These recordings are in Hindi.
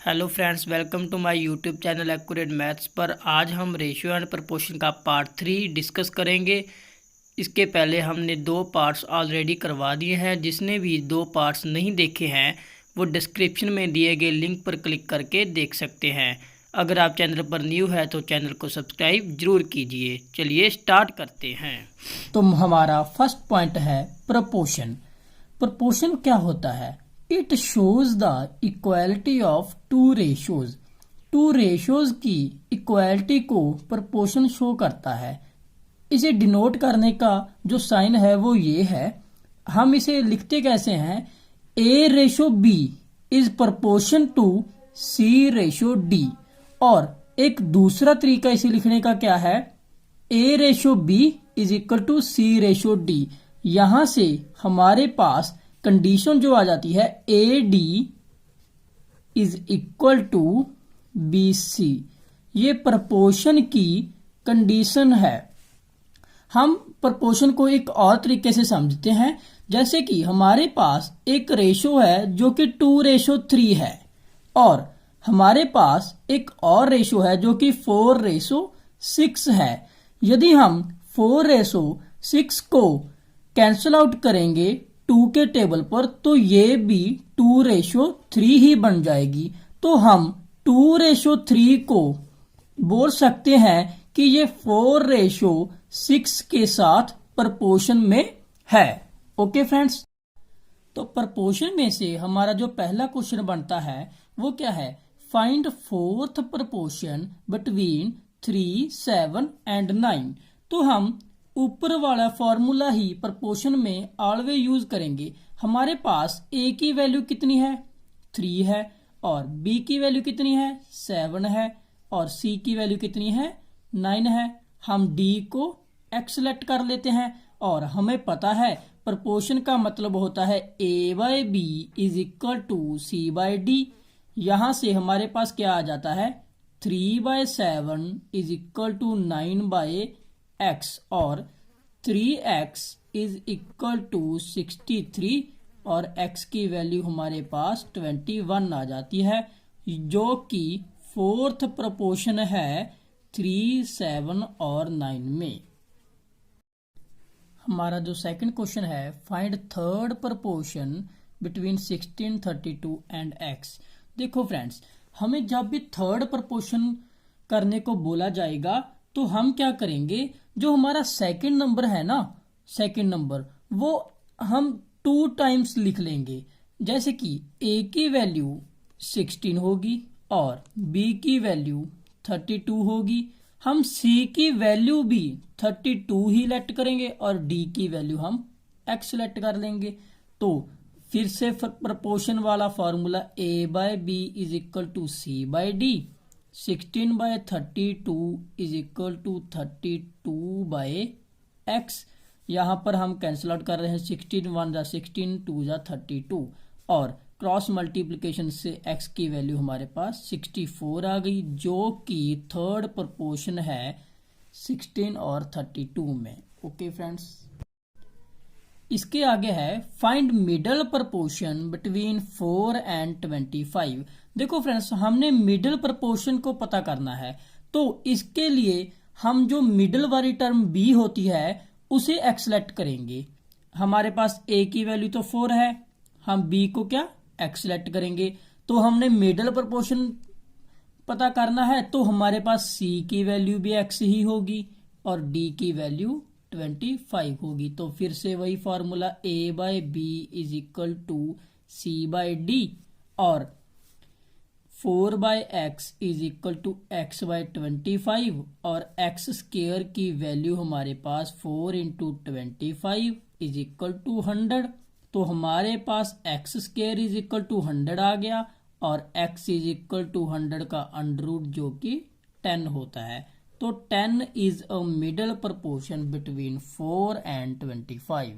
Hello friends, welcome to my YouTube channel accurate maths पर। आज हम रेशियो एंड प्रपोर्शन का पार्ट 3 डिस्कस करेंगे। इसके पहले हमने 2 पार्ट्स ऑलरेडी करवा दिए हैं। जिसने भी 2 पार्ट्स नहीं देखे हैं वो डिस्क्रिप्शन में दिए गए लिंक पर क्लिक करके देख सकते हैं। अगर आप चैनल पर न्यू है तो चैनल को सब्सक्राइब जरूर कीजिए। चलिए स्टार्ट करते हैं। तो हमारा फर्स्ट पॉइंट है प्रपोर्शन। प्रपोर्शन क्या होता है? It shows the equality of two ratios. Two ratios की इक्वालिटी को प्रपोर्शन शो करता है। इसे डिनोट करने का जो साइन है वो ये है। हम इसे लिखते कैसे हैं? A ratio B is proportion to C ratio D. और एक दूसरा तरीका इसे लिखने का क्या है? A ratio B is equal to C ratio D. यहां से हमारे पास कंडीशन जो आ जाती है A D is equal to B C. ये प्रपोर्शन की कंडीशन है। हम प्रपोर्शन को एक और तरीके से समझते हैं। जैसे कि हमारे पास एक रेशो है जो कि 2:3 है और हमारे पास एक और रेशो है जो कि 4:6 है। यदि हम 4:6 को कैंसल आउट करेंगे 2 के टेबल पर तो ये भी 2:3 ही बन जाएगी। तो हम 2:3 को बोल सकते हैं कि ये 4:6 के साथ प्रपोर्शन में है। ओके फ्रेंड्स, तो प्रपोर्शन में से हमारा जो पहला क्वेश्चन बनता है वो क्या है? Find fourth proportion between 3, 7 and 9। तो हम ऊपर वाला फॉर्मूला ही प्रपोर्शन में ऑलवेज यूज करेंगे। हमारे पास ए की वैल्यू कितनी है? 3 है और बी की वैल्यू कितनी है? 7 है और सी की वैल्यू कितनी है? 9 है। हम डी को एक्स सेलेक्ट कर लेते हैं और हमें पता है प्रपोर्शन का मतलब होता है A by B is equal to C by D. यहां से हमारे पास क्या आ जाता है? 3/7 इज इक्वल टू 9/x और 3x इज इक्वल टू 63 और x की वैल्यू हमारे पास 21 आ जाती है, जो कि फोर्थ प्रपोर्शन है 3, 7 और 9 में। हमारा जो सेकंड क्वेश्चन है, find third proportion between 16, 32 and x। देखो फ्रेंड्स, हमें जब भी थर्ड प्रपोर्शन करने को बोला जाएगा तो हम क्या करेंगे? जो हमारा सेकंड नंबर है ना, सेकंड नंबर वो हम 2 टाइम्स लिख लेंगे। जैसे कि a की वैल्यू 16 होगी और b की वैल्यू 32 होगी। हम c की वैल्यू भी 32 ही लेट करेंगे और d की वैल्यू हम x सेलेक्ट कर लेंगे। तो फिर से प्रपोर्शन वाला formula a by B is equal to C by D. 16/32 is equal to 32/x। यहां पर हम कैंसिल आउट कर रहे हैं 16 1 जा 16 2 जा 32 और क्रॉस मल्टीप्लिकेशन से x की वैल्यू हमारे पास 64 आ गई, जो कि थर्ड प्रपोर्शन है 16 और 32 में। ओके फ्रेंड्स, इसके आगे है find middle proportion between 4 and 25। देखो फ्रेंड्स, हमने मिडल प्रपोर्शन को पता करना है तो इसके लिए हम जो मिडल वाली टर्म b होती है उसे x सेलेक्ट करेंगे। हमारे पास a की वैल्यू तो 4 है, हम b को क्या x सेलेक्ट करेंगे। तो हमने मिडल प्रपोर्शन पता करना है तो हमारे पास c की वैल्यू भी x ही होगी और d की वैल्यू 25 होगी। तो फिर से वही formula a by B is equal to C by D और 4/x is equal to x/25 और x स्क्वायर की वैल्यू हमारे पास 4 इंटू 25 इज इक्वल टू 100। तो हमारे पास x square is equal to 100 आ गया और x इज इक्वल टू 100 का अंडर रूट जो कि 10 होता है। तो 10 is a middle proportion between 4 and 25.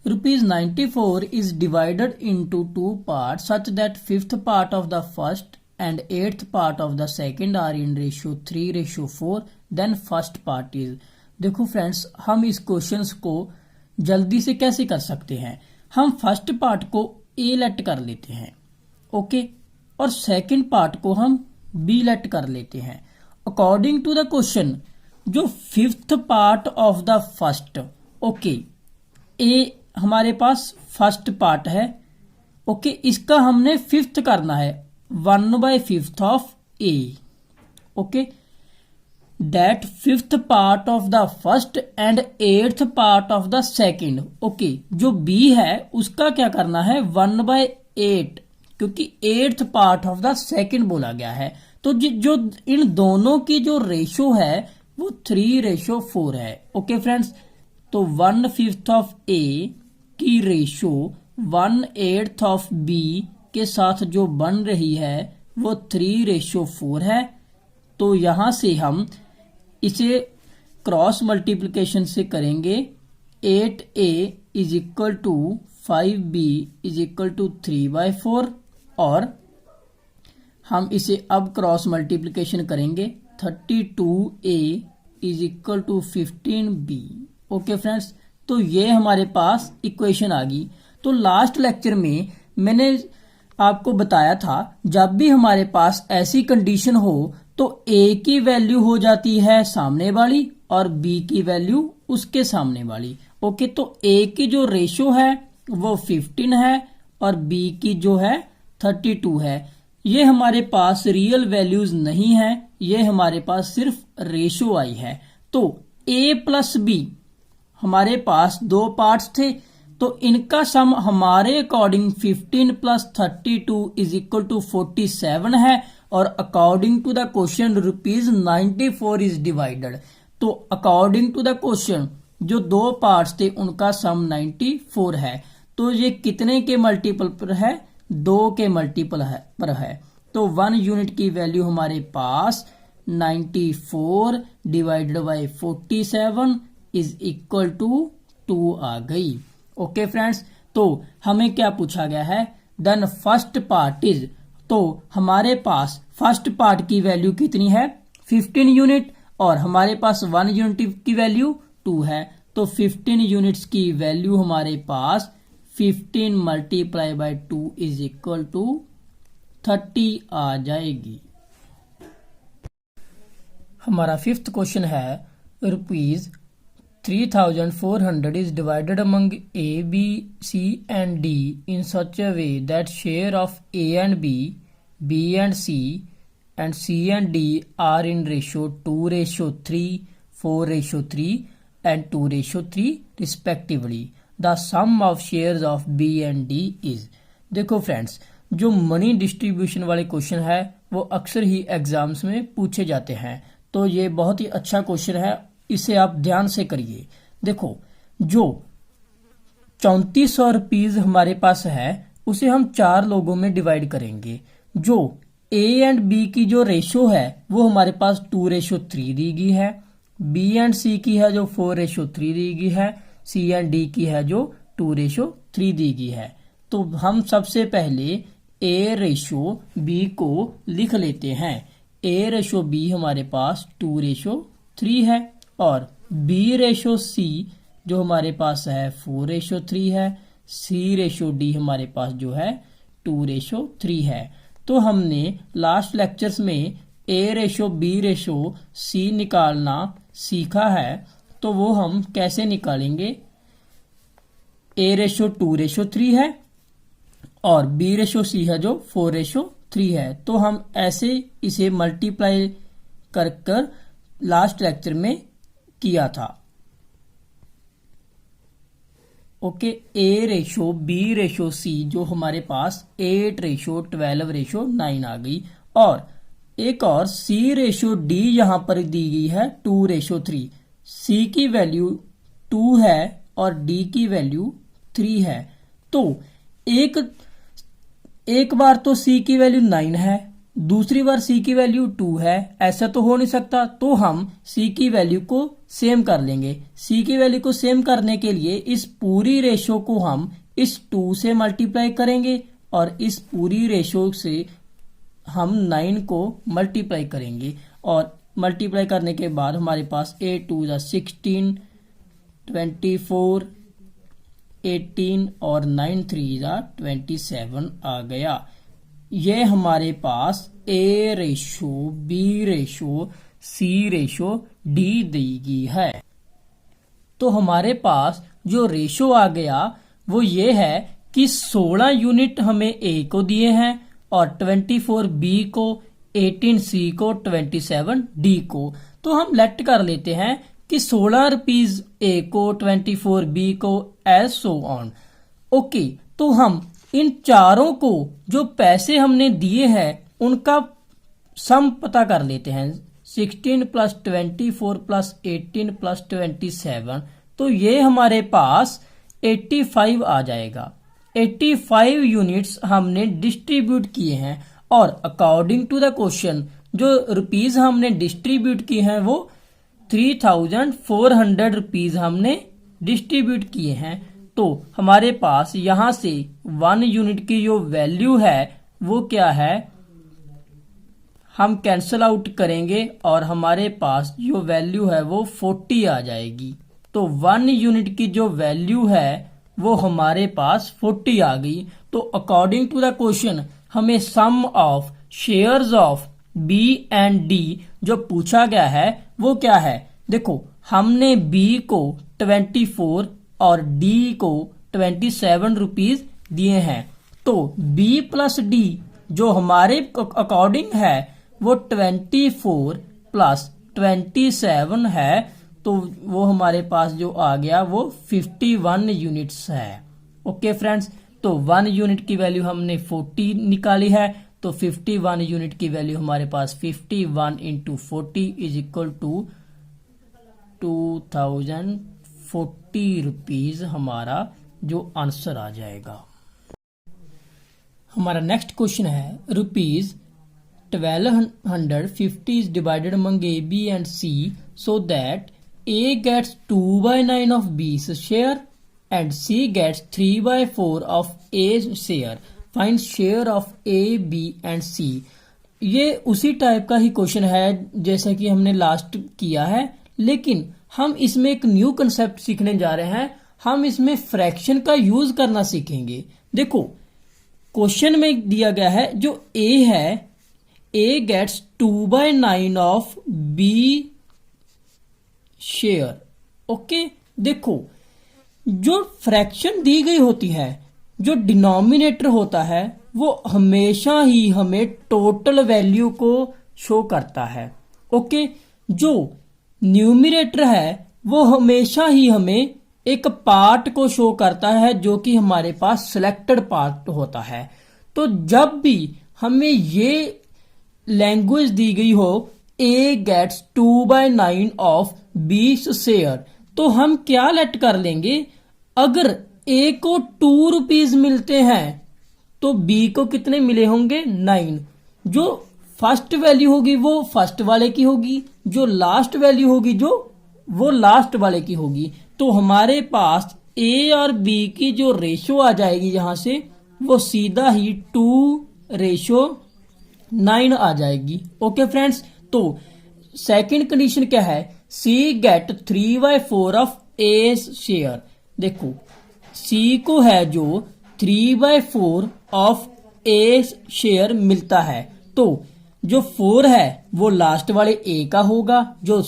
₹94 is divided into 2 parts such that 5th part of the first and 8th part of the second are in ratio 3:4. Then first part is। देखो फ्रेंड्स, हम इस क्वेश्चंस को जल्दी से कैसे कर सकते हैं? हम फर्स्ट पार्ट को ए लेट कर लेते हैं ओके, और सेकंड पार्ट को हम बी लेट कर लेते हैं। अकॉर्डिंग टू द क्वेश्चन, जो fifth part of the first, okay, A हमारे पास फर्स्ट पार्ट है, ओके, इसका हमने फिफ्थ करना है, 1/5 of A, okay, that fifth part of the first and eighth part of the second, okay, जो बी है उसका क्या करना है 1/8, क्योंकि eighth part of the second बोला गया है। तो जो इन दोनों की जो रेशो है वो 3:4 है। ओके फ्रेंड्स, तो 1/5 ऑफ ए की रेशो 1/8 ऑफ बी के साथ जो बन रही है वो 3:4 है। तो यहां से हम इसे क्रॉस मल्टीप्लिकेशन से करेंगे, 8a is equal to 5b is equal to 3/4, और हम इसे अब क्रॉस मल्टीप्लिकेशन करेंगे, 32a is equal to 15b। Okay friends, तो ये हमारे पास इक्वेशन आ गई। तो लास्ट लेक्चर में मैंने आपको बताया था, जब भी हमारे पास ऐसी कंडीशन हो तो ए की वैल्यू हो जाती है सामने वाली और बी की वैल्यू उसके सामने वाली। ओके, तो ए की जो रेशो है वो 15 है और बी की जो है 32 है। ये हमारे पास रियल वैल्यूज नहीं है, ये हमारे पास सिर्फ रेशो आई है। तो ए प्लस बी हमारे पास दो पार्ट्स थे, तो इनका सम हमारे according 15 plus 32 is equal to 47 है, और according to the question ₹94 is divided. तो अकॉर्डिंग टू द क्वेश्चन जो दो पार्ट्स थे उनका सम 94 है। तो ये कितने के मल्टीपल पर है, 2 के मल्टीपल पर है। तो 1 यूनिट की वैल्यू हमारे पास 94 divided by 47 is equal to 2 आ गई। ओके फ्रेंड्स, तो हमें क्या पूछा गया है, देन फर्स्ट पार्ट इज, तो हमारे पास फर्स्ट पार्ट की वैल्यू कितनी है 15 यूनिट, और हमारे पास 1 यूनिट की वैल्यू 2 है। तो 15 यूनिट्स की वैल्यू हमारे पास 15 multiply by 2 is equal to 30 आ जाएगी। हमारा फिफ्थ क्वेश्चन है, ₹3,400 is divided among A, B, C and D in such a way that share of A and B, B and C and D are in ratio 2:3, 4:3 and 2:3 respectively. The sum of shares of B and D is। देखो फ्रेंड्स, जो मनी डिस्ट्रीब्यूशन वाले क्वेश्चन है वो अक्सर ही एग्जाम्स में पूछे जाते हैं, तो ये बहुत ही अच्छा क्वेश्चन है, इसे आप ध्यान से करिए। देखो, जो 3400 रुपीज हमारे पास है उसे हम 4 लोगों में डिवाइड करेंगे। जो ए एंड बी की जो रेशो है वो हमारे पास 2:3 दी गई है, बी एंड सी की है जो 4:3 दी गई है, सी एंड डी की है जो 2:3 दी गई है। तो हम सबसे पहले ए रेशो बी को लिख लेते हैं। ए रेशो बी हमारे पास 2:3 है, और बी रेशो सी जो हमारे पास है 4:3 है, सी रेशो डी हमारे पास जो है 2:3 है। तो हमने लास्ट लेक्चर्स में ए रेशो बी रेशो सी निकालना सीखा है, तो वो हम कैसे निकालेंगे। ए रेशो 2:3 है और बी रेशो सी है जो 4:3 है। तो हम ऐसे इसे मल्टीप्लाई कर लास्ट लेक्चर में किया था। ओके, ए रेशो बी रेशो सी जो हमारे पास 8:12:9 आ गई, और एक और सी रेशो डी यहां पर दी गई है 2:3। सी की वैल्यू 2 है और डी की वैल्यू 3 है। तो एक बार तो सी की वैल्यू 9 है, दूसरी बार सी की वैल्यू 2 है, ऐसा तो हो नहीं सकता। तो हम सी की वैल्यू को सेम कर लेंगे। सी की वैल्यू को सेम करने के लिए इस पूरी रेशो को हम इस 2 से मल्टीप्लाई करेंगे, और इस पूरी रेशो से हम 9 को मल्टीप्लाई करेंगे, और मल्टीप्लाई करने के बाद हमारे पास 8 2 16, 24, 18 और 9 3 27 आ गया। ये हमारे पास A ratio B ratio C ratio D दी गई है। तो हमारे पास जो रेशो आ गया वो ये है कि 16 यूनिट हमें A को दिए हैं और 24 B को, 18 C को, 27 D को। तो हम लेट कर लेते हैं कि 16 रुपीज A को, 24 B को, एज सो ऑन। ओके, तो हम इन चारों को जो पैसे हमने दिए हैं उनका सम पता कर लेते हैं। 16 प्लस 24 प्लस 18 प्लस 27, तो ये हमारे पास 85 आ जाएगा। 85 यूनिट्स हमने डिस्ट्रीब्यूट किए हैं और अकॉर्डिंग टू द क्वेश्चन जो रुपीज हमने डिस्ट्रीब्यूट किए हैं वो 3400 रुपीज हमने डिस्ट्रीब्यूट किए हैं। तो हमारे पास यहां से 1 यूनिट की जो वैल्यू है वो क्या है, हम कैंसल आउट करेंगे और हमारे पास जो वैल्यू है वो 40 आ जाएगी। तो 1 यूनिट की जो वैल्यू है वो हमारे पास 40 आ गई। तो अकॉर्डिंग टू द क्वेश्चन हमें sum of shares of B and D जो पूछा गया है वो क्या है। देखो, हमने B को 24 और D को 27 रुपीज दिए हैं। तो B प्लस D जो हमारे अकॉर्डिंग है वो 24 प्लस 27 है। तो वो हमारे पास जो आ गया वो 51 यूनिट्स है। ओके फ्रेंड्स, तो 1 यूनिट की वैल्यू हमने 40 निकाली है। तो 51 यूनिट की वैल्यू हमारे पास 51 into 40 is equal to 2040 rupees हमारा जो आंसर आ जाएगा। हमारा नेक्स्ट क्वेश्चन है rupees 1250 is divided among A, B and C so that A gets 2/9 of B's share and C gets 3/4 of A's share. Find share of A, B and C. ये उसी टाइप का ही क्वेश्चन है जैसा कि हमने लास्ट किया है, लेकिन हम इसमें एक न्यू कंसेप्ट सीखने जा रहे हैं। हम इसमें फ्रैक्शन का यूज करना सीखेंगे। देखो, क्वेश्चन में दिया गया है जो A है, A gets 2/9 of B share. Okay, देखो जो फ्रैक्शन दी गई होती है, जो डिनोमिनेटर होता है वो हमेशा ही हमें टोटल वैल्यू को शो करता है। ओके, जो न्यूमिनेटर है वो हमेशा ही हमें एक पार्ट को शो करता है जो कि हमारे पास सिलेक्टेड पार्ट होता है। तो जब भी हमें ये लैंग्वेज दी गई हो A gets 2/9 of B's share, तो हम क्या लेट कर लेंगे, अगर A को 2 रुपीज मिलते हैं तो B को कितने मिले होंगे, 9। जो फर्स्ट वैल्यू होगी वो फर्स्ट वाले की होगी, जो लास्ट वैल्यू होगी वो लास्ट वाले की होगी। तो हमारे पास A और B की जो रेशो आ जाएगी यहां से वो सीधा ही 2:9 आ जाएगी। ओके फ्रेंड्स, तो सेकंड कंडीशन क्या है, C get 3/4 of A share. देखो, C को है जो 3/4 ऑफ A शेयर मिलता है, तो जो 4 है वो लास्ट वाले A का होगा, जो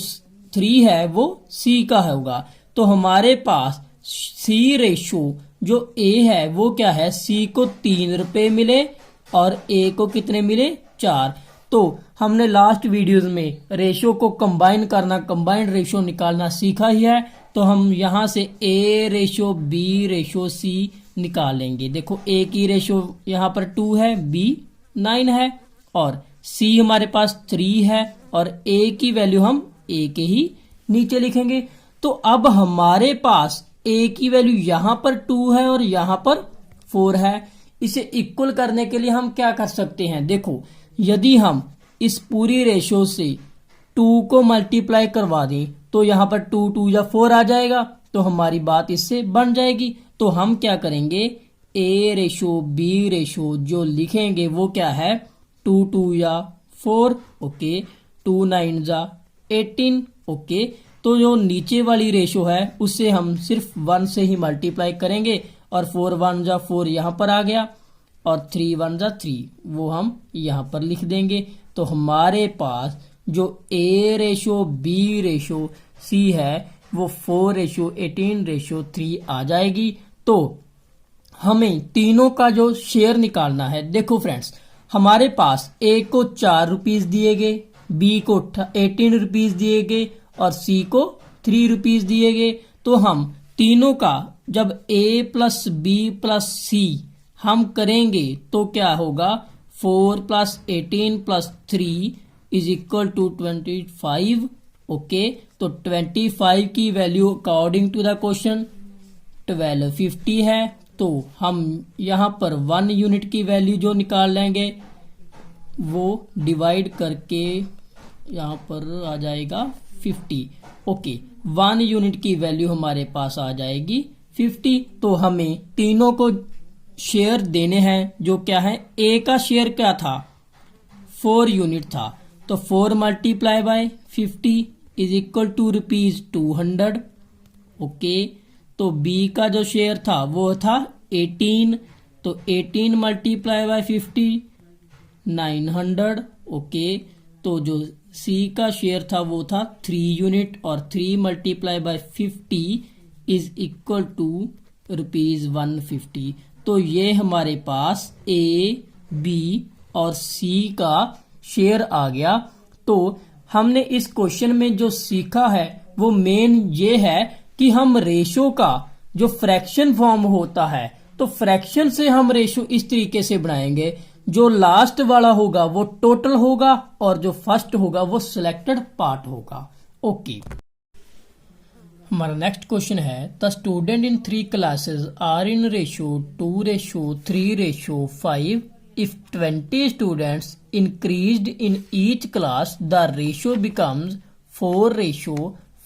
3 है वो C का होगा। तो हमारे पास C रेशो जो A है वो क्या है, C को 3 रुपए मिले और A को कितने मिले, 4। तो हमने लास्ट वीडियोस में रेशो को कंबाइन करना, कंबाइंड रेशो निकालना सीखा ही है। तो हम यहां से A ratio B ratio C निकाल लेंगे। देखो, A की रेशो यहां पर 2 है, B 9 है और C हमारे पास 3 है और A की वैल्यू हम A के ही नीचे लिखेंगे। तो अब हमारे पास A की वैल्यू यहां पर 2 है और यहां पर 4 है। इसे इक्वल करने के लिए हम क्या कर सकते हैं, देखो, यदि हम इस पूरी रेशो से 2 को मल्टीप्लाई करवा दें तो यहां पर 2 2 या 4 आ जाएगा, तो हमारी बात इससे बन जाएगी। तो हम क्या करेंगे, A रेशो B रेशो जो लिखेंगे वो क्या है, 2 2 या 4, ओके, 2 9 जा 18, ओके। तो जो नीचे वाली रेशो है उससे हम सिर्फ 1 से ही मल्टीप्लाई करेंगे और 4 1 जा 4 यहां पर आ गया। और 3 1 जा 3, वो हम यहाँ पर लिख देंगे। तो हमारे पास जो A ratio B ratio C है वो 4 रेशो 18 रेशो 3 आ जाएगी। तो हमें तीनों का जो शेयर निकालना है, देखो फ्रेंड्स, हमारे पास A को 4 रुपीज दिए गए, B को 18 रुपीज दिए गए और C को 3 रुपीज दिए गए। तो हम तीनों का जब A plus B plus C हम करेंगे तो क्या होगा, 4 plus 18 plus 3 is equal to 25। Okay, तो 25 की value according to the question 1250 है। तो हम यहाँ पर 1 यूनिट की वैल्यू जो निकाल लेंगे वो डिवाइड करके यहाँ पर आ जाएगा 50। ओके, 1 यूनिट की वैल्यू हमारे पास आ जाएगी 50। तो हमें तीनों को शेयर देने हैं, जो क्या है, ए का शेयर क्या था, 4 यूनिट था। तो 4 multiply by 50 is equal to ₹200। Okay, तो बी का जो शेयर था वो था 18, तो 18 मल्टीप्लाई बाय 50 900। ओके, तो जो सी का शेयर था वो था 3 यूनिट और 3 multiply by 50 is equal to ₹150। तो ये हमारे पास ए, बी और सी का शेयर आ गया। तो हमने इस क्वेश्चन में जो सीखा है वो मेन ये है कि हम रेशो का जो फ्रैक्शन फॉर्म होता है, तो फ्रैक्शन से हम रेशो इस तरीके से बनाएंगे, जो लास्ट वाला होगा वो टोटल होगा और जो फर्स्ट होगा वो सिलेक्टेड पार्ट होगा। ओके, हमारा नेक्स्ट क्वेश्चन है, the student in 3 classes are in ratio 2 ratio 3 ratio 5। If 20 students increased in each class, the ratio becomes 4 ratio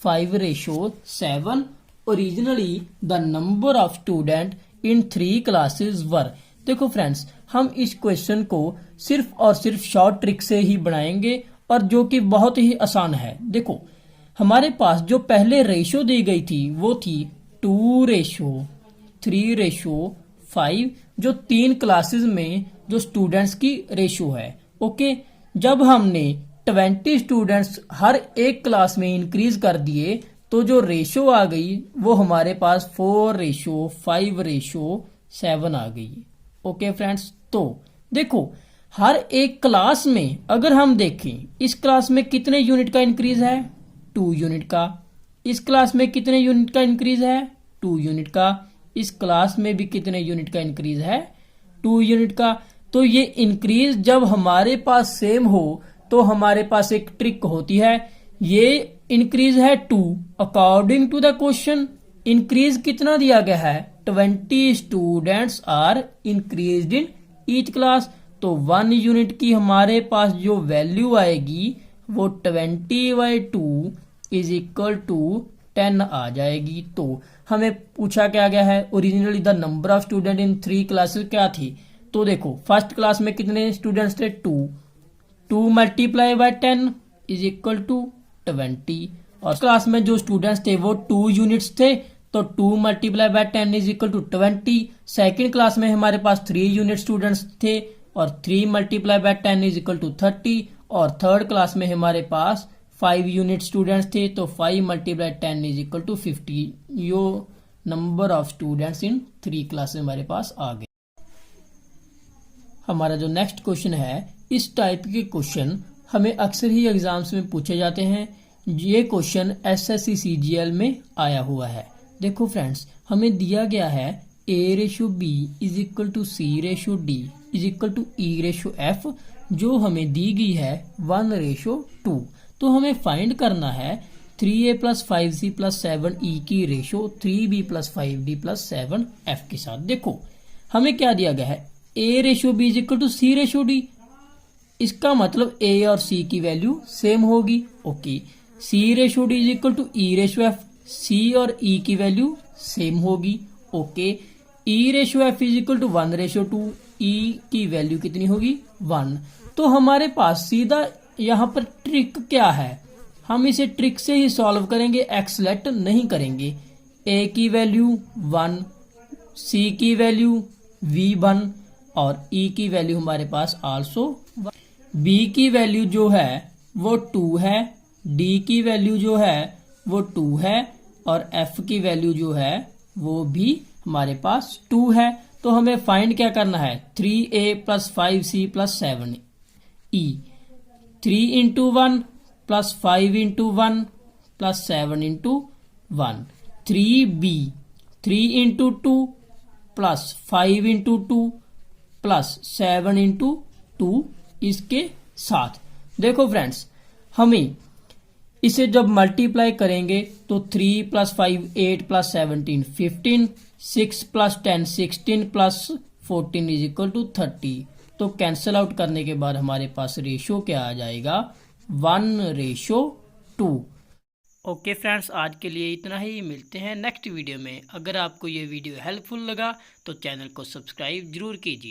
5 ratio 7. Originally the number of students in 3 classes were। देखो फ्रेंड्स, हम इस क्वेश्चन को सिर्फ और सिर्फ शॉर्ट ट्रिक से ही बनाएंगे और जो कि बहुत ही आसान है। देखो, हमारे पास जो पहले रेशो दी गई थी वो थी 2 रेशो 3 रेशो 5, जो 3 क्लासेस में जो स्टूडेंट्स की रेशो है। ओके, जब हमने 20 स्टूडेंट्स हर एक क्लास में इंक्रीज कर दिए तो जो रेशो आ गई वो हमारे पास 4 रेशो 5 रेशो 7 आ गई। ओके फ्रेंड्स, तो देखो हर एक क्लास में अगर हम देखें, इस क्लास में कितने यूनिट का इंक्रीज है, 2 यूनिट का। इस क्लास में कितने यूनिट का इंक्रीज है, 2 यूनिट का। इस क्लास में भी कितने यूनिट का इंक्रीज है, 2 यूनिट का। तो ये इंक्रीज जब हमारे पास सेम हो तो हमारे पास एक ट्रिक होती है, ये इंक्रीज है 2। According to the question increase कितना दिया गया है, 20 students are increased in each class. तो 1 यूनिट की हमारे पास जो वैल्यू आएगी वो 20/2 इज इक्वल टू 10 आ जाएगी। तो हमें पूछा क्या गया है, originally the number of student in 3 classes क्या थी। तो देखो फर्स्ट क्लास में कितने स्टूडेंट्स थे, 2 multiply by 10 is equal to 20। और क्लास में जो स्टूडेंट्स थे वो 2 यूनिट्स थे, तो 2 multiply by 10 is equal to 20। Second class में हमारे पास 3 यूनिट स्टूडेंट्स थे और 3 multiply by 10 is equal to 30। और थर्ड क्लास में हमारे पास 5 यूनिट स्टूडेंट्स थे, तो 5 मल्टीप्लाई 10 इज इक्वल टू 50। यो number of students in 3 class हमारे पास आ गए। हमारा जो नेक्स्ट क्वेश्चन है, इस टाइप के क्वेश्चन हमें अक्सर ही एग्जाम्स में पूछे जाते हैं। ये क्वेश्चन SSC CGL में आया हुआ है। देखो फ्रेंड्स, हमें दिया गया है A ratio B is equal to C ratio D is equal to E ratio F, जो हमें दी गई है 1 रेशो 2। तो हमें फाइंड करना है 3A plus 5C plus 7E की ratio 3B plus 5D plus 7F के साथ। देखो हमें क्या दिया गया है, A ratio B is equal to C ratio D। इसका मतलब A और C की वैल्यू सेम होगी। Okay, C ratio D is equal to E ratio F, C और E की वैल्यू सेम होगी। Okay, E ratio F is equal to 1 ratio 2, E की वैल्यू कितनी होगी, 1। तो हमारे पास सीधा यहाँ पर ट्रिक क्या है, हम इसे ट्रिक से ही सॉल्व करेंगे, एक्सलेक्ट नहीं करेंगे। A की वैल्यू 1, C की वैल्यू V1, और ई की वैल्यू हमारे पास आल्सो, बी की वैल्यू जो है वो 2 है, डी की वैल्यू जो है वो 2 है और एफ की वैल्यू जो है वो भी हमारे पास 2 है। तो हमें फाइंड क्या करना है, 3a plus 5c plus 7e, 3 into 1 plus 5 into 1 plus 7 into 1, 3b 3 into 2 plus 5 into 2 plus 7 into 2 इसके साथ। देखो फ्रेंड्स, हमें इसे जब मल्टीप्लाई करेंगे तो 3 plus 5 8 plus 17 15, 6 plus 10 16 plus 14 is equal to 30। तो कैंसिल आउट करने के बाद हमारे पास रेशो क्या आ जाएगा, 1:2। ओके फ्रेंड्स, आज के लिए इतना ही, मिलते हैं नेक्स्ट वीडियो में। अगर आपको ये वीडियो हेल्पफुल लगा तो चैनल को सब्सक्राइब जरूर कीजिए।